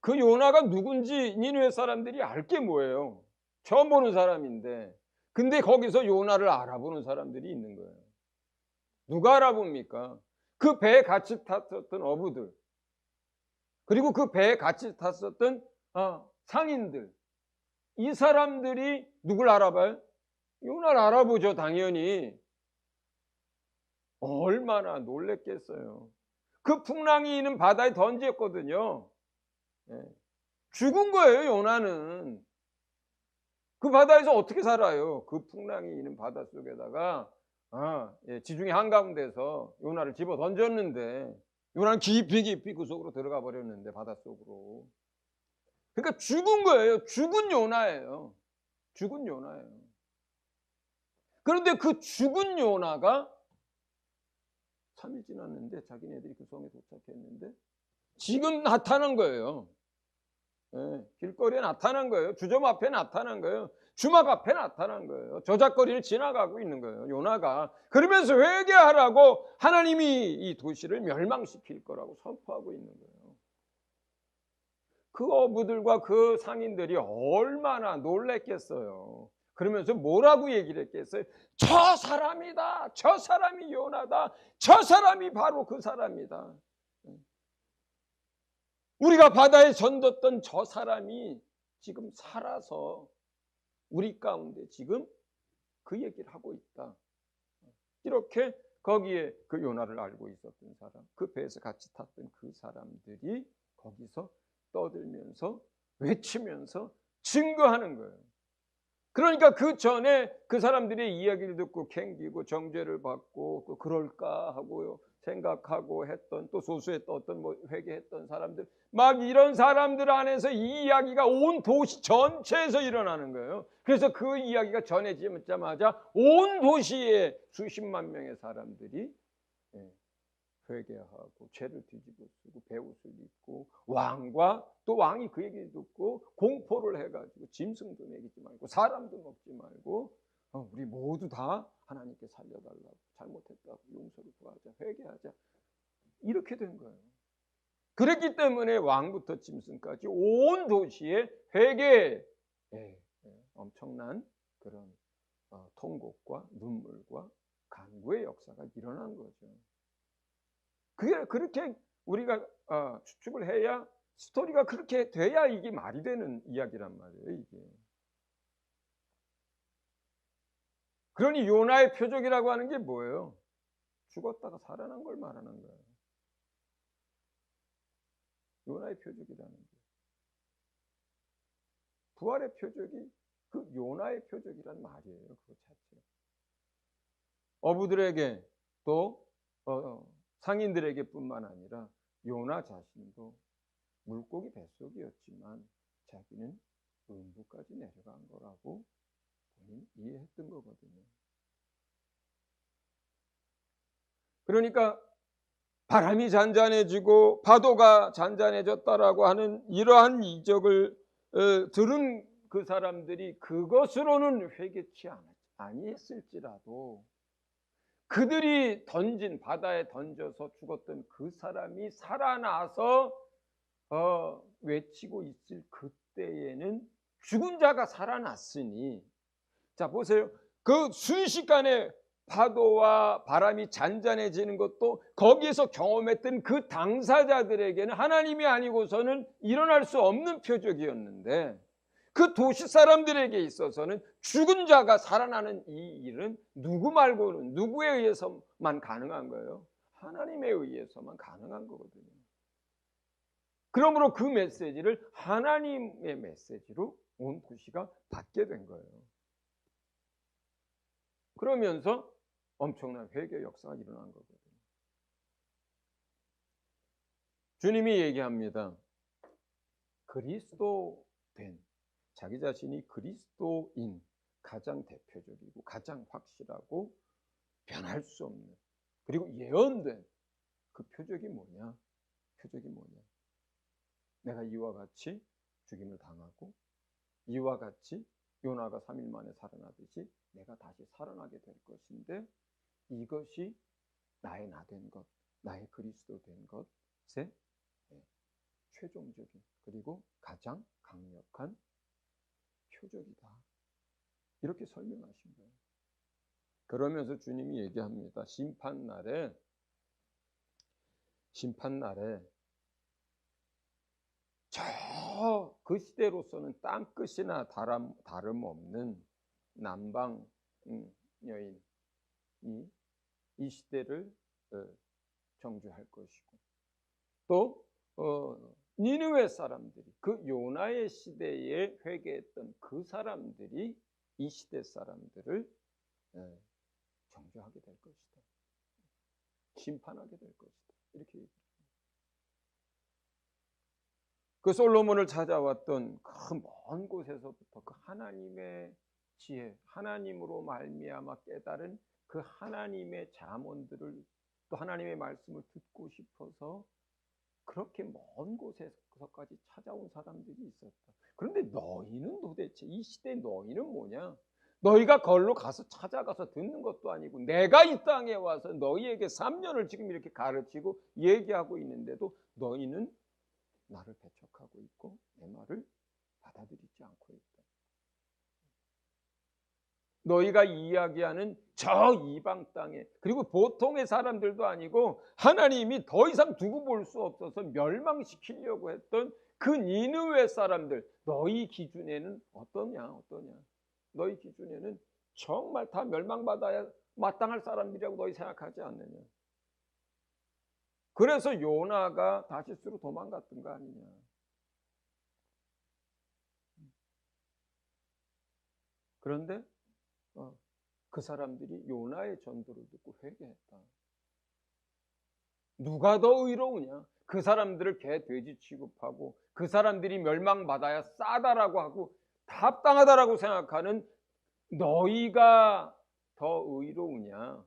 그 요나가 누군지 니느웨 사람들이 알 게 뭐예요? 처음 보는 사람인데. 근데 거기서 요나를 알아보는 사람들이 있는 거예요. 누가 알아봅니까? 그 배에 같이 탔었던 어부들, 그리고 그 배에 같이 탔었던 상인들. 이 사람들이 누굴 알아봐요? 요나를 알아보죠, 당연히. 얼마나 놀랬겠어요. 그 풍랑이 있는 바다에 던졌거든요. 죽은 거예요, 요나는. 그 바다에서 어떻게 살아요? 그 풍랑이 있는 바다 속에다가 지중해 한가운데서 요나를 집어 던졌는데 요나는 깊이 그 속으로 들어가 버렸는데, 바닷속으로. 그러니까 죽은 거예요. 죽은 요나예요. 죽은 요나예요. 그런데 그 죽은 요나가 3일 지났는데 자기네들이 그 성에 도착했는데 지금 나타난 거예요. 길거리에 나타난 거예요. 주점 앞에 나타난 거예요. 주막 앞에 나타난 거예요. 저작거리를 지나가고 있는 거예요, 요나가. 그러면서 회개하라고 하나님이 이 도시를 멸망시킬 거라고 선포하고 있는 거예요. 그 어부들과 그 상인들이 얼마나 놀랬겠어요. 그러면서 뭐라고 얘기를 했겠어요? 저 사람이다. 저 사람이 요나다. 저 사람이 바로 그 사람이다. 우리가 바다에 던졌던 저 사람이 지금 살아서 우리 가운데 지금 그 얘기를 하고 있다. 이렇게 거기에 그 요나를 알고 있었던 사람, 그 배에서 같이 탔던 그 사람들이 거기서 떠들면서 외치면서 증거하는 거예요. 그러니까 그 전에 그 사람들의 이야기를 듣고 캥기고 정죄를 받고 그럴까 하고 생각하고 했던, 또 소수했던 어떤 회개했던 사람들, 막 이런 사람들 안에서 이 이야기가 온 도시 전체에서 일어나는 거예요. 그래서 그 이야기가 전해지자마자 온 도시에 수십만 명의 사람들이 회개하고 죄를 뒤집어 쓰고 베옷을 입고, 왕과 또 왕이 그 얘기를 듣고 공포를 해가지고 짐승도 먹이지 말고 사람도 먹지 말고 우리 모두 다 하나님께 살려달라고, 잘못했다고 용서를 구하자, 회개하자, 이렇게 된 거예요. 그랬기 때문에 왕부터 짐승까지 온 도시에 회개에 엄청난 그런 통곡과 눈물과 간구의 역사가 일어난 거죠. 그렇게 우리가 추측을 해야, 스토리가 그렇게 돼야 이게 말이 되는 이야기란 말이에요, 이게. 그러니 요나의 표적이라고 하는 게 뭐예요? 죽었다가 살아난 걸 말하는 거예요. 요나의 표적이라는 게. 부활의 표적이 그 요나의 표적이란 말이에요, 그 자체. 어부들에게 또 상인들에게 뿐만 아니라 요나 자신도 물고기 뱃속이었지만 자기는 음부까지 내려간 거라고 본인이 이해했던 거거든요. 그러니까 바람이 잔잔해지고 파도가 잔잔해졌다라고 하는 이러한 이적을 들은 그 사람들이 그것으로는 회개치 아니했을지라도 그들이 던진, 바다에 던져서 죽었던 그 사람이 살아나서 외치고 있을 그때에는 죽은 자가 살아났으니, 자 보세요. 그 순식간에 파도와 바람이 잔잔해지는 것도 거기에서 경험했던 그 당사자들에게는 하나님이 아니고서는 일어날 수 없는 표적이었는데, 그 도시 사람들에게 있어서는 죽은 자가 살아나는 이 일은 누구 말고는, 누구에 의해서만 가능한 거예요? 하나님에 의해서만 가능한 거거든요. 그러므로 그 메시지를 하나님의 메시지로 온 도시가 받게 된 거예요. 그러면서 엄청난 회개 역사가 일어난 거거든요. 주님이 얘기합니다. 그리스도 된, 자기 자신이 그리스도인, 가장 대표적이고 가장 확실하고 변할 수 없는, 그리고 예언된 그 표적이 뭐냐? 표적이 뭐냐? 내가 이와 같이 죽임을 당하고 이와 같이 요나가 3일 만에 살아나듯이 내가 다시 살아나게 될 것인데, 이것이 나의 나 된 것, 나의 그리스도 된 것의 최종적인 그리고 가장 강력한 표적이다. 이렇게 설명하신 거예요. 그러면서 주님이 얘기합니다. 심판날에 저 그 시대로서는 땅끝이나 다름없는 남방 여인이 이 시대를 정주할 것이고, 또 니느웨 사람들이, 그 요나의 시대에 회개했던 그 사람들이 이 시대 사람들을 정죄하게 될 것이다. 심판하게 될 것이다. 이렇게 얘기합니다. 그 솔로몬을 찾아왔던 그 먼 곳에서부터 그 하나님의 지혜, 하나님으로 말미암아 깨달은 그 하나님의 잠언들을, 또 하나님의 말씀을 듣고 싶어서 그렇게 먼 곳에서까지 찾아온 사람들이 있었다. 그런데 너희는 도대체, 이 시대 너희는 뭐냐? 너희가 걸로 가서 찾아가서 듣는 것도 아니고 내가 이 땅에 와서 너희에게 3년을 지금 이렇게 가르치고 얘기하고 있는데도 너희는 나를 배척하고 있고 내 말을 받아들이지 않고 있다. 너희가 이야기하는 저 이방 땅에, 그리고 보통의 사람들도 아니고 하나님이 더 이상 두고 볼 수 없어서 멸망시키려고 했던 그 니느웨 사람들, 너희 기준에는 어떠냐? 너희 기준에는 정말 다 멸망받아야 마땅할 사람들이라고 너희 생각하지 않느냐? 그래서 요나가 다시스로 도망갔던 거 아니냐? 그런데 그 사람들이 요나의 전도를 듣고 회개했다. 누가 더 의로우냐? 그 사람들을 개 돼지 취급하고 그 사람들이 멸망받아야 싸다라고 하고 합당하다라고 생각하는 너희가 더 의로우냐?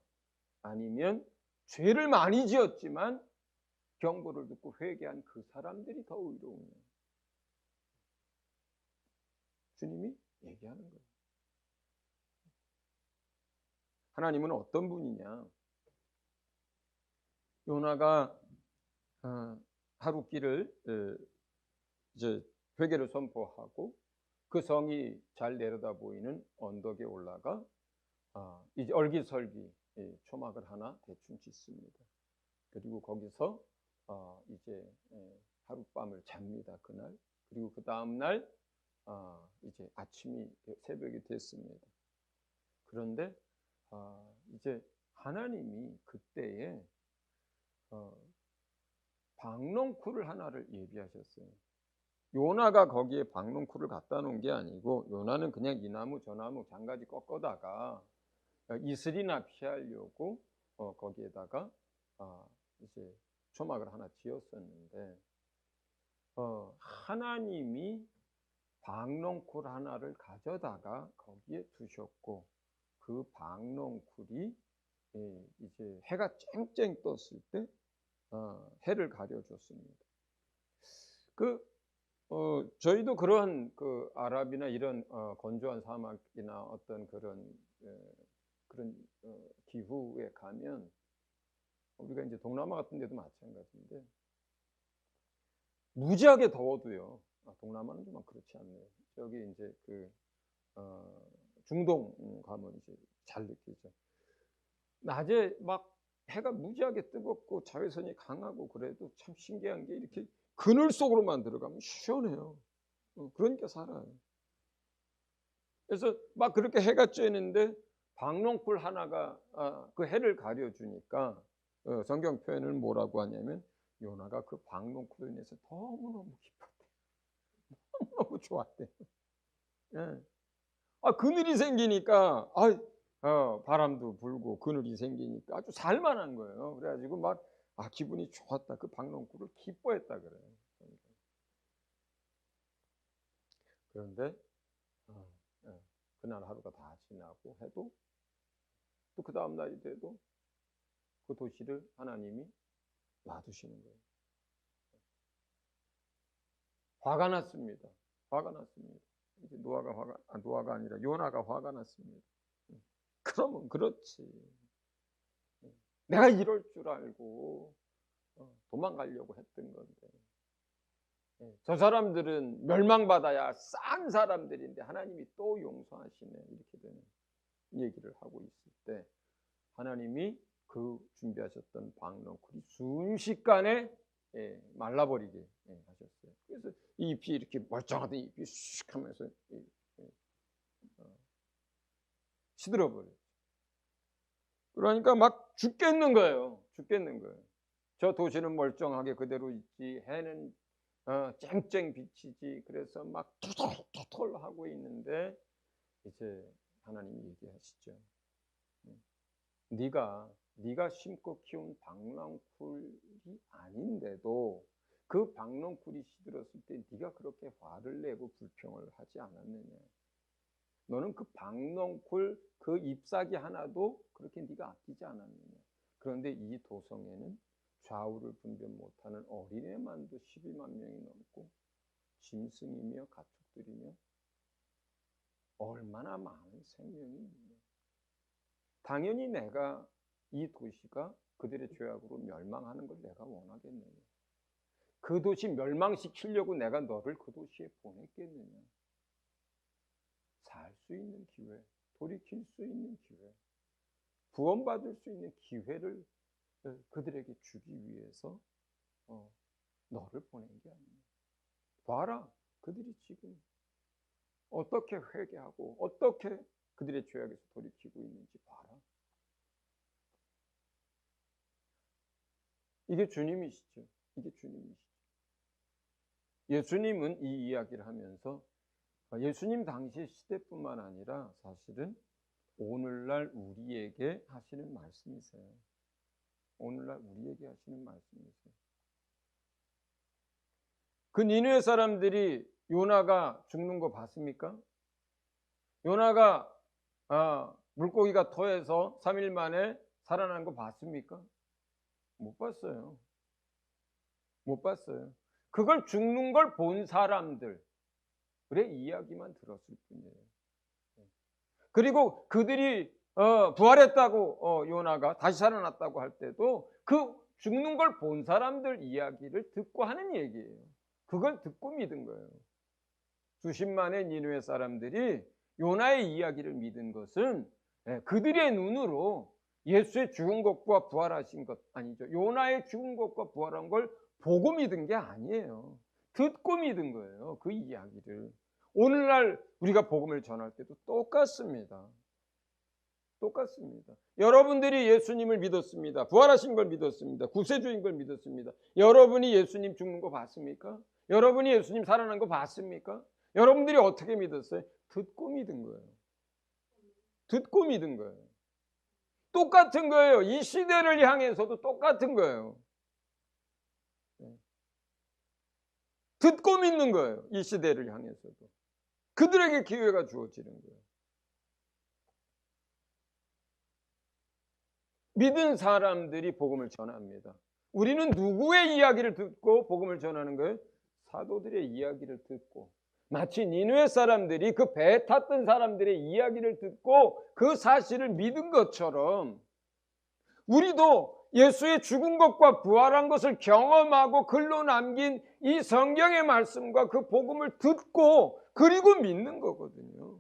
아니면 죄를 많이 지었지만 경고를 듣고 회개한 그 사람들이 더 의로우냐? 주님이 얘기하는 거예요. 하나님은 어떤 분이냐? 요나가 하룻길을 이제 회개를 선포하고 그 성이 잘 내려다 보이는 언덕에 올라가 이제 얼기설기 초막을 하나 대충 짓습니다. 그리고 거기서 이제 하룻밤을 잡니다. 그날. 그리고 그 다음 날 이제 아침이 새벽이 됐습니다. 그런데 이제 하나님이 그때에 박농쿨을 하나를 예비하셨어요. 요나가 거기에 박농쿨을 갖다 놓은 게 아니고 요나는 그냥 이 나무 저 나무 장가지 꺾어다가 이슬이나 피하려고 거기에다가 이제 초막을 하나 지었었는데 하나님이 박농쿨 하나를 가져다가 거기에 두셨고 그 박농쿨이 이제 해가 쨍쨍 떴을 때 해를 가려줬습니다. 저희도 그런 그 아랍이나 이런 건조한 사막이나 어떤 그런 기후에 가면 우리가 이제 동남아 같은 데도 마찬가지인데 무지하게 더워도요. 동남아는 좀 그렇지 않네요. 저기 이제 중동 가면 이제 잘 느끼죠. 낮에 막 해가 무지하게 뜨겁고 자외선이 강하고 그래도 참 신기한 게 이렇게 그늘 속으로만 들어가면 시원해요. 그러니까 살아요. 그래서 막 그렇게 해가 쬐는데 박농쿨 하나가 그 해를 가려주니까 성경 표현을 뭐라고 하냐면 요나가 그 박농쿨로 인해서 너무너무 기뻤대. 너무 좋았대. 예. 그늘이 생기니까 바람도 불고 그늘이 생기니까 아주 살만한 거예요. 그래가지고 막 기분이 좋았다. 그 박농쿨을 기뻐했다 그래요. 그런데 그날 하루가 다 지나고 해도 또 그 다음 날이 돼도 그 도시를 하나님이 놔두시는 거예요. 화가 났습니다. 이제 노아가 아니라 요나가 화가 났습니다. 그러면 그렇지. 내가 이럴 줄 알고 도망가려고 했던 건데 저 사람들은 멸망받아야 싼 사람들인데 하나님이 또 용서하시네. 이렇게 되는 얘기를 하고 있을 때 하나님이 그 준비하셨던 박농쿨이 순식간에 말라버리게 하셨어요. 그래서 잎이 이렇게 멀쩡하던 잎이 슉 하면서 시들어버려요. 그러니까 막 죽겠는 거예요. 저 도시는 멀쩡하게 그대로 있지, 해는 쨍쨍 비치지. 그래서 막 투덜투덜 하고 있는데 이제 하나님이 얘기하시죠. 네가 심고 키운 박농쿨이 아닌데도 그 박농쿨이 시들었을 때 네가 그렇게 화를 내고 불평을 하지 않았느냐. 너는 그 박농쿨 그 잎사귀 하나도 그렇게 네가 아끼지 않았느냐. 그런데 이 도성에는 좌우를 분별 못하는 어린애만도 12만 명이 넘고 짐승이며 가축들이며 얼마나 많은 생명이 있느냐. 당연히 내가 이 도시가 그들의 죄악으로 멸망하는 걸 내가 원하겠느냐. 그 도시 멸망시키려고 내가 너를 그 도시에 보냈겠느냐. 살 수 있는 기회, 돌이킬 수 있는 기회, 구원받을 수 있는 기회를 그들에게 주기 위해서 너를 보낸 게 아니야. 봐라, 그들이 지금 어떻게 회개하고 어떻게 그들의 죄악에서 돌이키고 있는지 봐라. 이게 주님이시죠. 이게 주님이시죠. 예수님은 이 이야기를 하면서 예수님 당시 시대뿐만 아니라 사실은 오늘날 우리에게 하시는 말씀이세요. 오늘날 우리에게 하시는 말씀이세요. 그 니느웨 사람들이 요나가 죽는 거 봤습니까? 요나가 물고기가 토해서 3일 만에 살아난 거 봤습니까? 못 봤어요. 못 봤어요. 그걸 죽는 걸 본 사람들의 이야기만 들었을 뿐이에요. 그리고 그들이 부활했다고 요나가 다시 살아났다고 할 때도 그 죽는 걸 본 사람들 이야기를 듣고 하는 얘기예요. 그걸 듣고 믿은 거예요. 수십만의 니느웨 사람들이 요나의 이야기를 믿은 것은 그들의 눈으로 예수의 죽은 것과 부활하신 것 아니죠. 요나의 죽은 것과 부활한 걸 보고 믿은 게 아니에요. 듣고 믿은 거예요. 그 이야기를. 오늘날 우리가 복음을 전할 때도 똑같습니다. 똑같습니다. 여러분들이 예수님을 믿었습니다. 부활하신 걸 믿었습니다. 구세주인 걸 믿었습니다. 여러분이 예수님 죽는 거 봤습니까? 여러분이 예수님 살아난 거 봤습니까? 여러분들이 어떻게 믿었어요? 듣고 믿은 거예요. 듣고 믿은 거예요. 똑같은 거예요. 이 시대를 향해서도 똑같은 거예요. 듣고 믿는 거예요. 이 시대를 향해서도. 그들에게 기회가 주어지는 거예요. 믿은 사람들이 복음을 전합니다. 우리는 누구의 이야기를 듣고 복음을 전하는 거예요? 사도들의 이야기를 듣고, 마치 니느웨 사람들이 그 배 탔던 사람들의 이야기를 듣고 그 사실을 믿은 것처럼 우리도 예수의 죽은 것과 부활한 것을 경험하고 글로 남긴 이 성경의 말씀과 그 복음을 듣고 그리고 믿는 거거든요.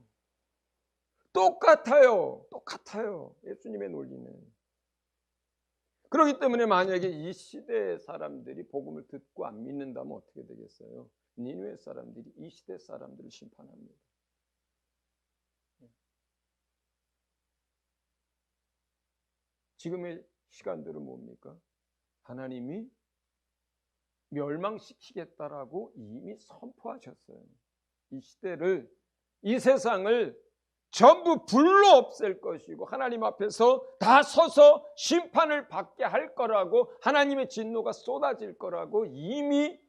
똑같아요. 똑같아요. 예수님의 논리는. 그렇기 때문에 만약에 이 시대의 사람들이 복음을 듣고 안 믿는다면 어떻게 되겠어요? 니느웨 사람들이 이 시대 사람들을 심판합니다. 지금의 시간들은 뭡니까? 하나님이 멸망시키겠다라고 이미 선포하셨어요. 이 시대를, 이 세상을 전부 불로 없앨 것이고 하나님 앞에서 다 서서 심판을 받게 할 거라고, 하나님의 진노가 쏟아질 거라고 이미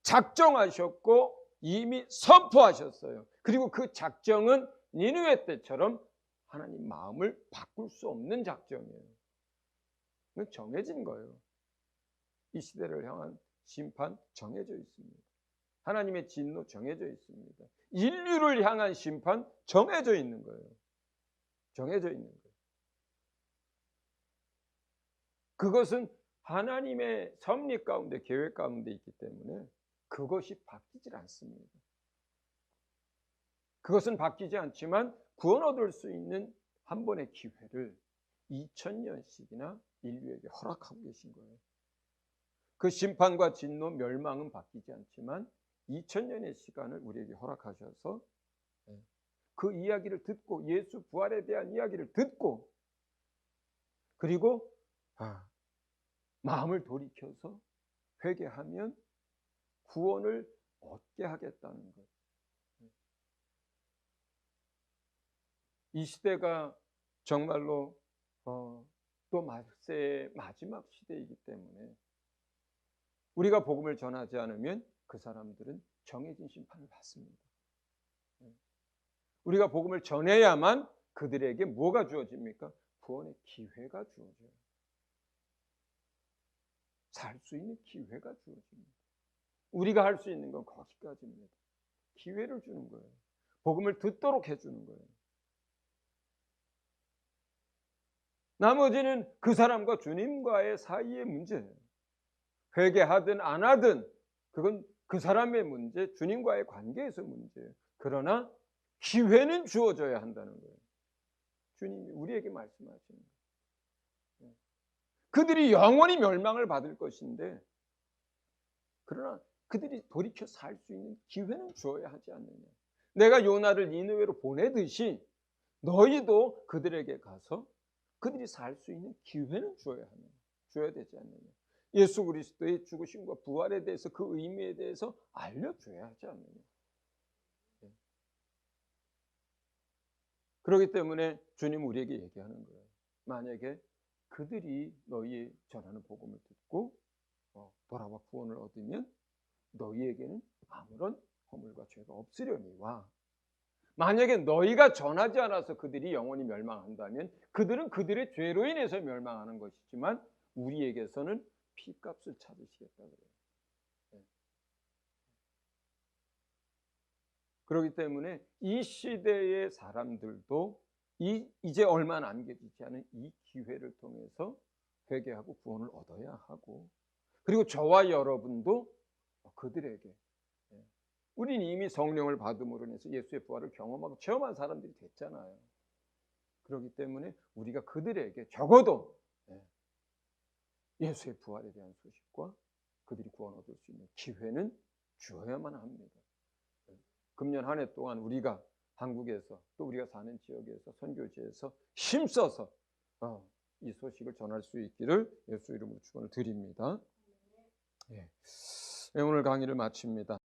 작정하셨고 이미 선포하셨어요. 그리고 그 작정은 니느웨 때처럼 하나님 마음을 바꿀 수 없는 작정이에요. 정해진 거예요. 이 시대를 향한 심판 정해져 있습니다. 하나님의 진노 정해져 있습니다. 인류를 향한 심판 정해져 있는 거예요. 정해져 있는 거예요. 그것은 하나님의 섭리 가운데, 계획 가운데 있기 때문에 그것이 바뀌질 않습니다. 그것은 바뀌지 않지만 구원 얻을 수 있는 한 번의 기회를 2000년씩이나 인류에게 허락하고 계신 거예요. 그 심판과 진노, 멸망은 바뀌지 않지만 2000년의 시간을 우리에게 허락하셔서 그 이야기를 듣고, 예수 부활에 대한 이야기를 듣고, 그리고 마음을 돌이켜서 회개하면 구원을 얻게 하겠다는 것. 이 시대가 정말로 또 말세의 마지막 시대이기 때문에 우리가 복음을 전하지 않으면 그 사람들은 정해진 심판을 받습니다. 우리가 복음을 전해야만 그들에게 뭐가 주어집니까? 구원의 기회가 주어져요. 살 수 있는 기회가 주어집니다. 우리가 할 수 있는 건 거기까지입니다. 기회를 주는 거예요. 복음을 듣도록 해주는 거예요. 나머지는 그 사람과 주님과의 사이의 문제예요. 회개하든 안 하든 그건 그 사람의 문제, 주님과의 관계에서 문제예요. 그러나 기회는 주어져야 한다는 거예요. 주님이 우리에게 말씀하시는 거예요. 그들이 영원히 멸망을 받을 것인데 그러나 그들이 돌이켜 살 수 있는 기회는 주어야 하지 않느냐. 내가 요나를 니느웨로 보내듯이 너희도 그들에게 가서 그들이 살 수 있는 기회는 줘야 되지 않느냐. 예수 그리스도의 죽으심과 부활에 대해서 그 의미에 대해서 알려줘야 하지 않느냐. 그렇기 때문에 주님 우리에게 얘기하는 거예요. 만약에 그들이 너희 전하는 복음을 듣고 돌아와 구원을 얻으면 너희에게는 아무런 허물과 죄가 없으려니와 만약에 너희가 전하지 않아서 그들이 영원히 멸망한다면 그들은 그들의 죄로 인해서 멸망하는 것이지만 우리에게서는 피값을 찾으시겠다 그래요. 그렇기 때문에 이 시대의 사람들도 이제 얼마 남겨지지 않은 이 기회를 통해서 회개하고 구원을 얻어야 하고 그리고 저와 여러분도 그들에게 우리는 이미 성령을 받음으로 인해서 예수의 부활을 경험하고 체험한 사람들이 됐잖아요. 그렇기 때문에 우리가 그들에게 적어도 예수의 부활에 대한 소식과 그들이 구원 얻을 수 있는 기회는 주어야만 합니다. 금년 한 해 동안 우리가 한국에서 또 우리가 사는 지역에서 선교지에서 힘써서 이 소식을 전할 수 있기를 예수 이름으로 축원을 드립니다. 오늘 강의를 마칩니다.